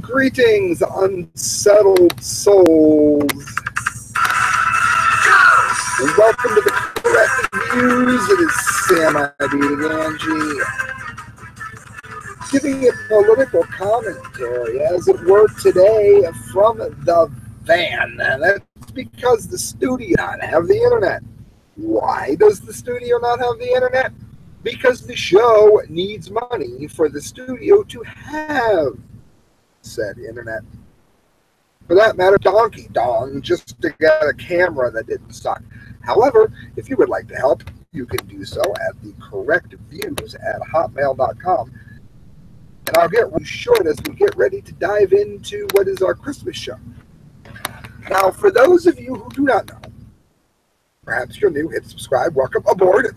Greetings, unsettled souls. Welcome to the Correct Views. It is Sam ID Gangi, giving a political commentary, as it were, today from the van. And that's because the studio does not have the internet. Why does the studio not have the internet? Because the show needs money for the studio to have said internet. For that matter, donkey dong, just to get a camera that didn't suck. However, if you would like to help, you can do so at the correctviews@hotmail.com. And I'll get really short as we get ready to dive into what is our Christmas show. Now, for those of you who do not know, perhaps you're new, hit subscribe, welcome aboard.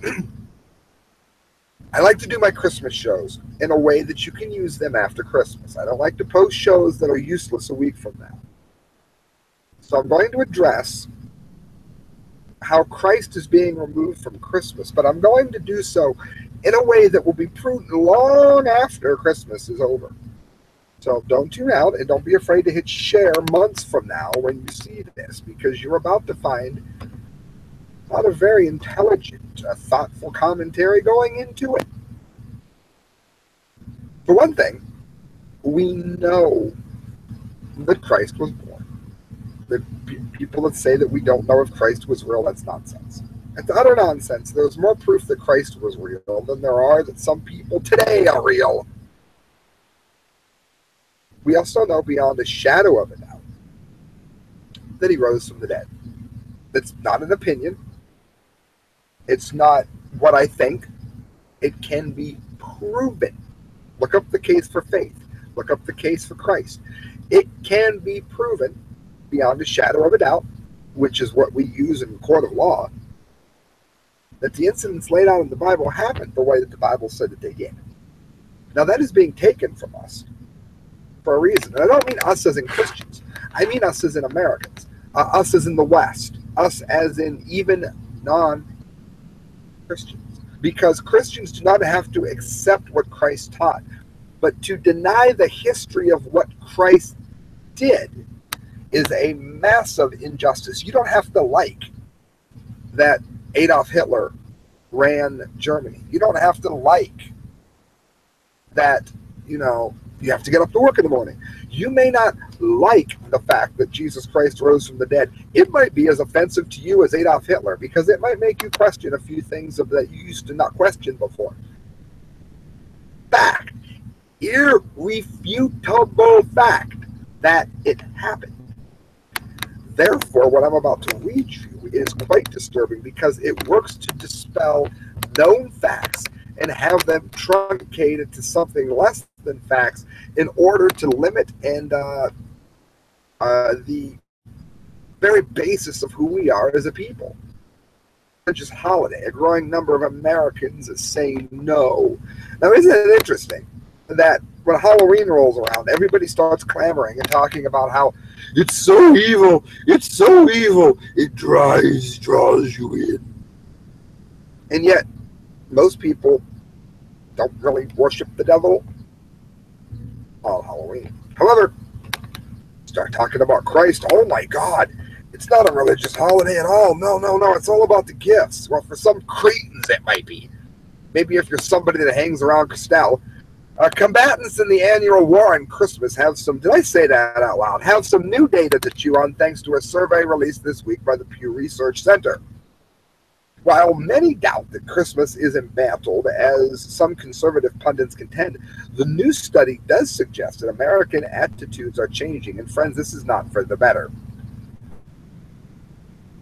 I like to do my Christmas shows in a way that you can use them after Christmas. I don't like to post shows that are useless a week from now. So I'm going to address how Christ is being removed from Christmas, but I'm going to do so in a way that will be prudent long after Christmas is over. So don't tune out and don't be afraid to hit share months from now when you see this, because you're about to find a lot of very intelligent, thoughtful commentary going into it. For one thing, we know that Christ was born. The people that say that we don't know if Christ was real, that's nonsense. It's utter nonsense. There's more proof that Christ was real than there are that some people today are real. We also know beyond a shadow of a doubt that he rose from the dead. That's not an opinion. It's not what I think. It can be proven. Look up the case for faith. Look up the case for Christ. It can be proven beyond a shadow of a doubt, which is what we use in court of law, that the incidents laid out in the Bible happened the way that the Bible said that they did. Now that is being taken from us for a reason. And I don't mean us as in Christians. I mean us as in Americans. Us as in the West. Us as in even non-Christians. Because Christians do not have to accept what Christ taught, but to deny the history of what Christ did is a massive injustice. You don't have to like that Adolf Hitler ran Germany. You don't have to like that, you have to get up to work in the morning. You may not like the fact that Jesus Christ rose from the dead. It might be as offensive to you as Adolf Hitler, because it might make you question a few things that you used to not question before. Fact. Irrefutable fact that it happened. Therefore, what I'm about to read you is quite disturbing, because it works to dispel known facts and have them truncated to something less than facts in order to limit and the very basis of who we are as a people. Religious holiday, a growing number of Americans is saying no. Now, isn't it interesting that when Halloween rolls around, everybody starts clamoring and talking about how it's so evil, it draws you in. And yet, most people don't really worship the devil on Halloween. However, start talking about Christ, oh my God, it's not a religious holiday at all. No, it's all about the gifts. Well, for some cretins it might be. Maybe if you're somebody that hangs around Castell. Combatants in the annual war on Christmas have some, did I say that out loud, have some new data to chew on thanks to a survey released this week by the Pew Research Center. While many doubt that Christmas is embattled, as some conservative pundits contend, the new study does suggest that American attitudes are changing. And friends, this is not for the better.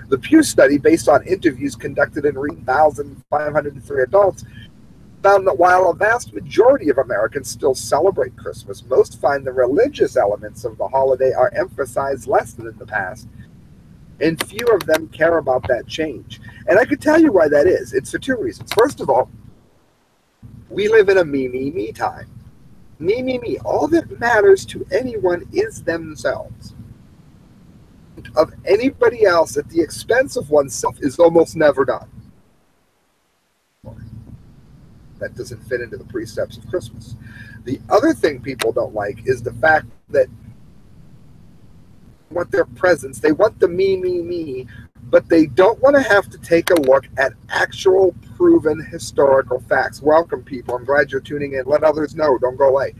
The Pew study, based on interviews conducted in 1,503 adults, found that while a vast majority of Americans still celebrate Christmas, most find the religious elements of the holiday are emphasized less than in the past, and few of them care about that change. And I could tell you why that is. It's for two reasons. First of all, we live in a me time. Me. All that matters to anyone is themselves. Of anybody else at the expense of oneself is almost never done. That doesn't fit into the precepts of Christmas. The other thing people don't like is the fact that want their presence. They want the me, but they don't want to have to take a look at actual proven historical facts. Welcome, people. I'm glad you're tuning in. Let others know. Don't go away.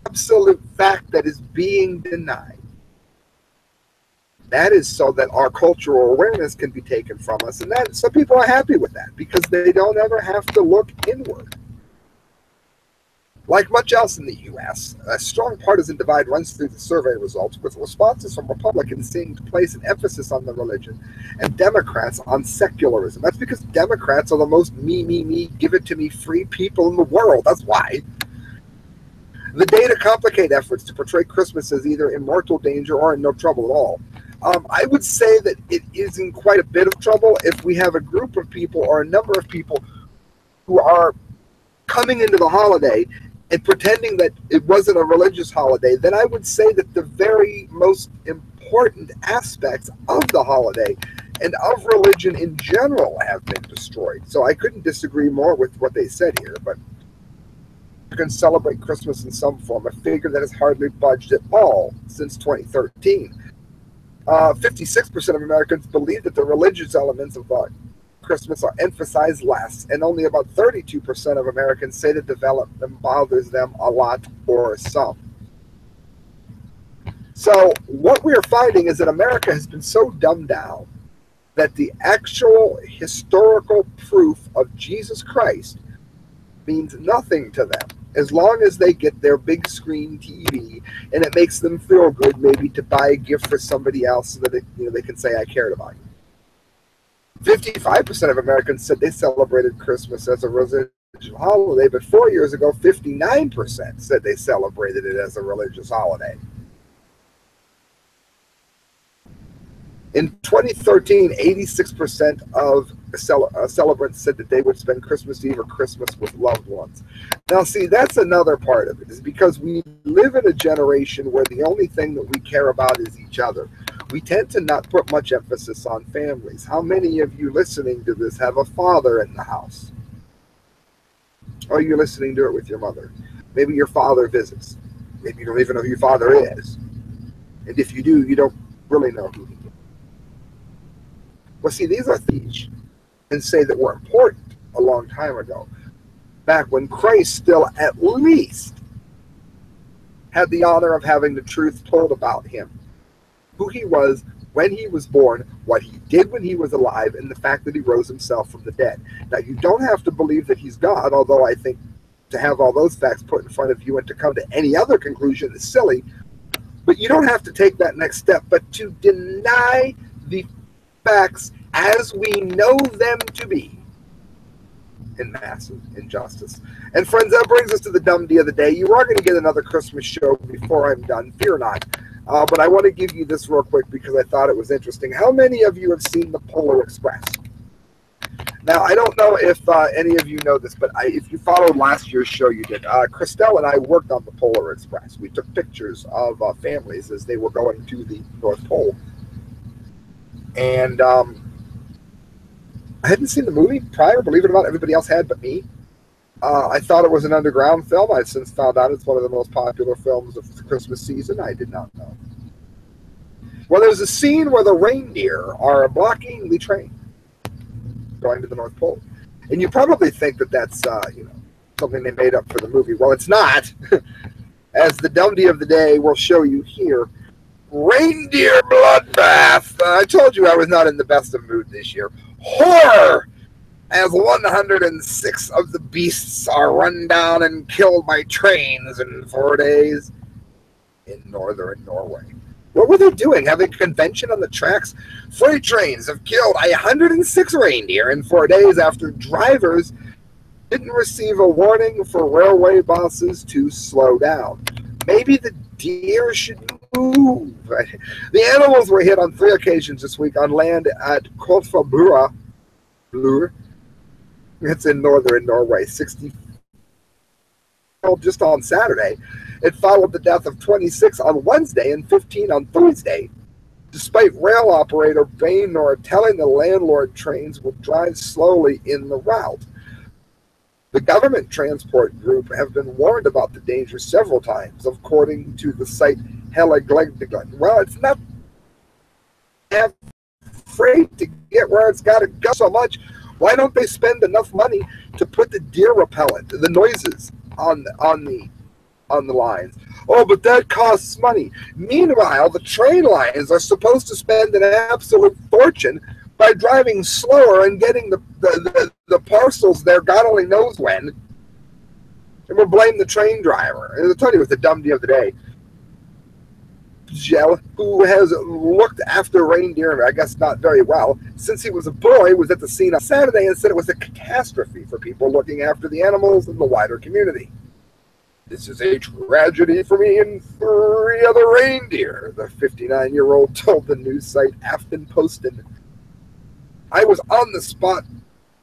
Absolute fact that is being denied. That is so that our cultural awareness can be taken from us. And that some people are happy with that because they don't ever have to look inward. Like much else in the U.S., a strong partisan divide runs through the survey results, with responses from Republicans seeing to place an emphasis on the religion and Democrats on secularism. That's because Democrats are the most me, give it to me free people in the world. That's why. The data complicate efforts to portray Christmas as either in mortal danger or in no trouble at all. I would say that it is in quite a bit of trouble if we have a group of people or a number of people who are coming into the holiday and pretending that it wasn't a religious holiday. Then I would say that the very most important aspects of the holiday and of religion in general have been destroyed. So I couldn't disagree more with what they said here, but you can celebrate Christmas in some form, a figure that has hardly budged at all since 2013. 56% of Americans believe that the religious elements of Christmas are emphasized less, and only about 32% of Americans say that development bothers them a lot or some. So what we're finding is that America has been so dumbed down that the actual historical proof of Jesus Christ means nothing to them, as long as they get their big screen TV and it makes them feel good, maybe to buy a gift for somebody else so that they can say, I cared about you. 55% of Americans said they celebrated Christmas as a religious holiday, but 4 years ago, 59% said they celebrated it as a religious holiday. In 2013, 86% of celebrants said that they would spend Christmas Eve or Christmas with loved ones. Now, see, that's another part of it, is because we live in a generation where the only thing that we care about is each other. We tend to not put much emphasis on families. How many of you listening to this have a father in the house? Or are you listening to it with your mother? Maybe your father visits. Maybe you don't even know who your father is. And if you do, you don't really know who he is. Well, see, these are things and say that were important a long time ago, back when Christ still at least had the honor of having the truth told about him, who he was when he was born, what he did when he was alive, and the fact that he rose himself from the dead. Now, you don't have to believe that he's God, although I think to have all those facts put in front of you and to come to any other conclusion is silly, but you don't have to take that next step. But to deny the facts as we know them to be in massive injustice. And friends, that brings us to the dumbdee of the day. You are going to get another Christmas show before I'm done, fear not. But I want to give you this real quick because I thought it was interesting. How many of you have seen the Polar Express? Now, I don't know if any of you know this, but if you followed last year's show, you did. Christelle and I worked on the Polar Express. We took pictures of families as they were going to the North Pole. And I hadn't seen the movie prior, believe it or not. Everybody else had but me. I thought it was an underground film. I've since found out it's one of the most popular films of the Christmas season. I did not know. Well, there's a scene where the reindeer are blocking the train going to the North Pole. And you probably think that that's something they made up for the movie. Well, it's not. As the dumbdee of the day will show you here, reindeer bloodbath. I told you I was not in the best of mood this year. Horror! As 106 of the beasts are run down and killed by trains in 4 days in northern Norway. What were they doing? Having a convention on the tracks? Freight trains have killed 106 reindeer in 4 days after drivers didn't receive a warning for railway bosses to slow down. Maybe the deer should move. The animals were hit on 3 occasions this week on land at Kolfabura. It's in northern Norway. 60 just on Saturday. It followed the death of 26 on Wednesday and 15 on Thursday, despite rail operator Baynor telling the landlord trains will drive slowly in the route. The government transport group have been warned about the danger several times, according to the site Helleglegdeglund. Well, it's not afraid to get where it's got to go so much. Why don't they spend enough money to put the deer repellent, the noises on the lines? Oh, but that costs money. Meanwhile, the train lines are supposed to spend an absolute fortune by driving slower and getting the parcels there God only knows when. And we'll blame the train driver. I told you it was the dumbdee of the day. Gel, who has looked after reindeer, I guess not very well, since he was a boy, was at the scene on Saturday and said it was a catastrophe for people looking after the animals in the wider community. This is a tragedy for me and 3 other reindeer, the 59-year-old told the news site Aftenposten. I was on the spot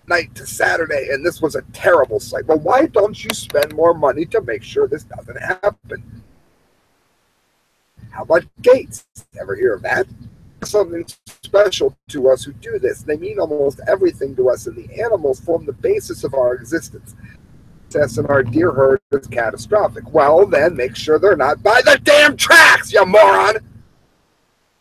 night to Saturday, and this was a terrible sight. Well, why don't you spend more money to make sure this doesn't happen? How about gates? Ever hear of that? Something special to us who do this. They mean almost everything to us, and the animals form the basis of our existence. Success in our deer herd is catastrophic. Well, then make sure they're not by the damn tracks, you moron!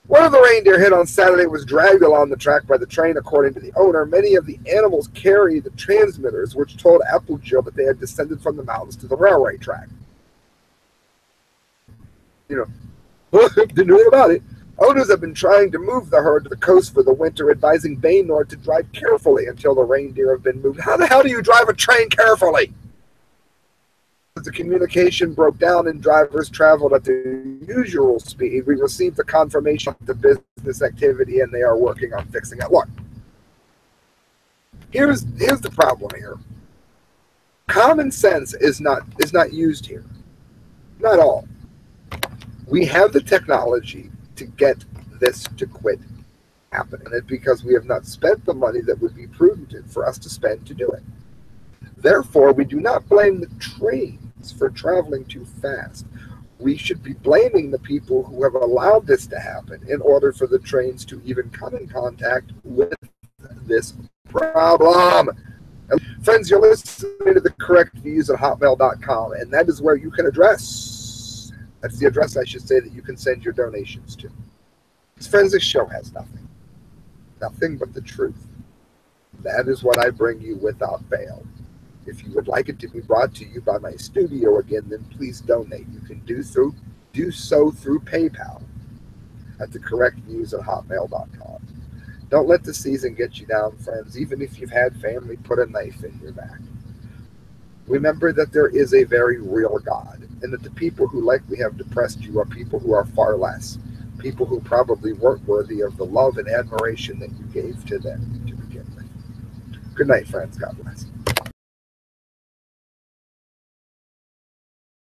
One of the reindeer hit on Saturday was dragged along the track by the train, according to the owner. Many of the animals carry the transmitters, which told Applejill that they had descended from the mountains to the railway track. Didn't know anything about it. Owners have been trying to move the herd to the coast for the winter, advising Baynor to drive carefully until the reindeer have been moved. How the hell do you drive a train carefully? The communication broke down and drivers traveled at their usual speed. We received the confirmation of the business activity, and they are working on fixing it. Look, here's the problem here. Common sense is not used here. Not all. We have the technology to get this to quit happening, and because we have not spent the money that would be prudent for us to spend to do it. Therefore, we do not blame the trains for traveling too fast. We should be blaming the people who have allowed this to happen in order for the trains to even come in contact with this problem. And friends, you're listening to the correct views at hotmail.com, and that is where you can address. That's the address, I should say, that you can send your donations to. Friends, this show has nothing. Nothing but the truth. That is what I bring you without fail. If you would like it to be brought to you by my studio again, then please donate. You can do so through PayPal at thecorrectviews@hotmail.com. Don't let the season get you down, friends, even if you've had family put a knife in your back. Remember that there is a very real God, and that the people who likely have depressed you are people who are far less, people who probably weren't worthy of the love and admiration that you gave to them to begin with. Good night, friends. God bless.